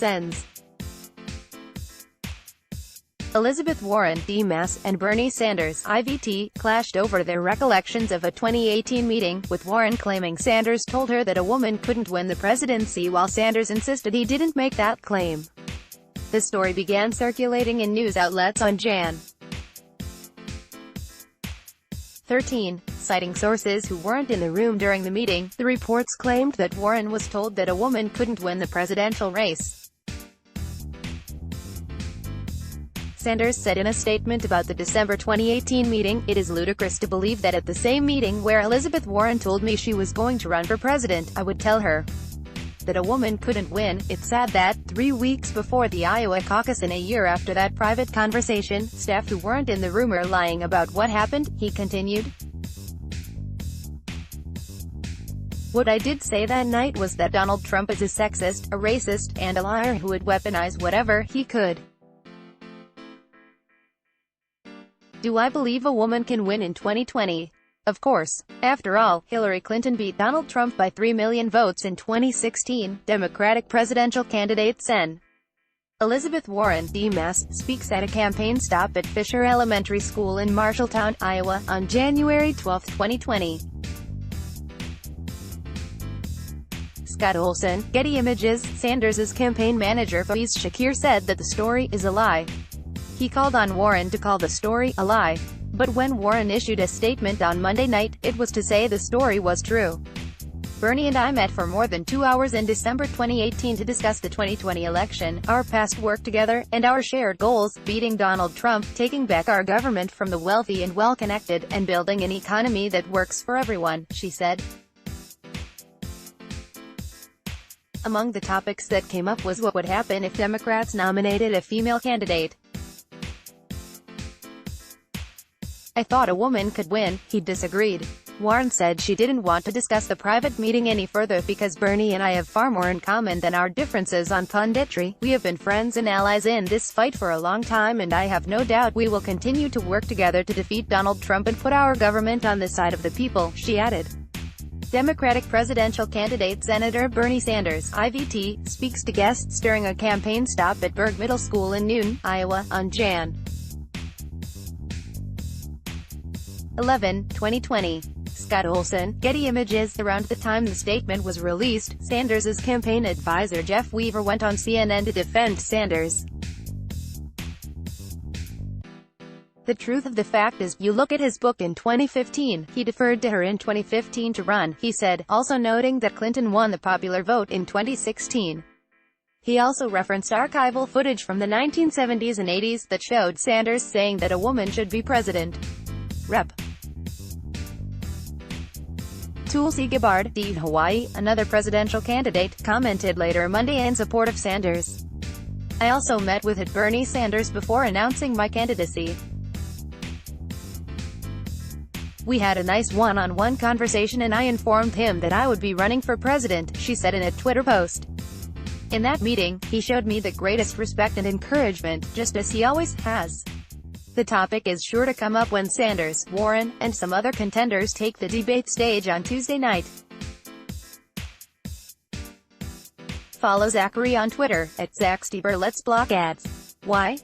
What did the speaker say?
Sens. Elizabeth Warren, DMAS, and Bernie Sanders, IVT, clashed over their recollections of a 2018 meeting, with Warren claiming Sanders told her that a woman couldn't win the presidency while Sanders insisted he didn't make that claim. The story began circulating in news outlets on Jan. 13, citing sources who weren't in the room during the meeting. The reports claimed that Warren was told that a woman couldn't win the presidential race. Sanders said in a statement about the December 2018 meeting, "It is ludicrous to believe that at the same meeting where Elizabeth Warren told me she was going to run for president, I would tell her that a woman couldn't win. It's sad that, 3 weeks before the Iowa caucus and a year after that private conversation, staff who weren't in the room are lying about what happened," he continued. "What I did say that night was that Donald Trump is a sexist, a racist, and a liar who would weaponize whatever he could. Do I believe a woman can win in 2020? Of course. After all, Hillary Clinton beat Donald Trump by 3 million votes in 2016, Democratic presidential candidate Sen. Elizabeth Warren, DMAS, speaks at a campaign stop at Fisher Elementary School in Marshalltown, Iowa, on January 12, 2020. Scott Olson, Getty Images. Sanders' campaign manager Faiz Shakir said that the story is a lie. He called on Warren to call the story a lie. But when Warren issued a statement on Monday night, it was to say the story was true. "Bernie and I met for more than 2 hours in December 2018 to discuss the 2020 election, our past work together, and our shared goals, beating Donald Trump, taking back our government from the wealthy and well-connected, and building an economy that works for everyone," she said. Among the topics that came up was what would happen if Democrats nominated a female candidate. "I thought a woman could win," he disagreed. Warren said she didn't want to discuss the private meeting any further because Bernie and I have far more in common than our differences on punditry. "We have been friends and allies in this fight for a long time, and I have no doubt we will continue to work together to defeat Donald Trump and put our government on the side of the people," she added. Democratic presidential candidate Senator Bernie Sanders, IVT, speaks to guests during a campaign stop at Berg Middle School in Newton, Iowa, on Jan. 11, 2020. Scott Olson, Getty Images. Around the time the statement was released, Sanders' campaign advisor Jeff Weaver went on CNN to defend Sanders. "The truth of the fact is, you look at his book in 2015, he deferred to her in 2015 to run," he said, also noting that Clinton won the popular vote in 2016. He also referenced archival footage from the 1970s and 80s that showed Sanders saying that a woman should be president. Rep. Tulsi Gabbard, D. Hawaii, another presidential candidate, commented later Monday in support of Sanders. "I also met with Bernie Sanders before announcing my candidacy. We had a nice one-on-one conversation and I informed him that I would be running for president," she said in a Twitter post. "In that meeting, he showed me the greatest respect and encouragement, just as he always has." The topic is sure to come up when Sanders, Warren, and some other contenders take the debate stage on Tuesday night. Follow Zachary on Twitter, @ZachStieber. Let's block ads. Why?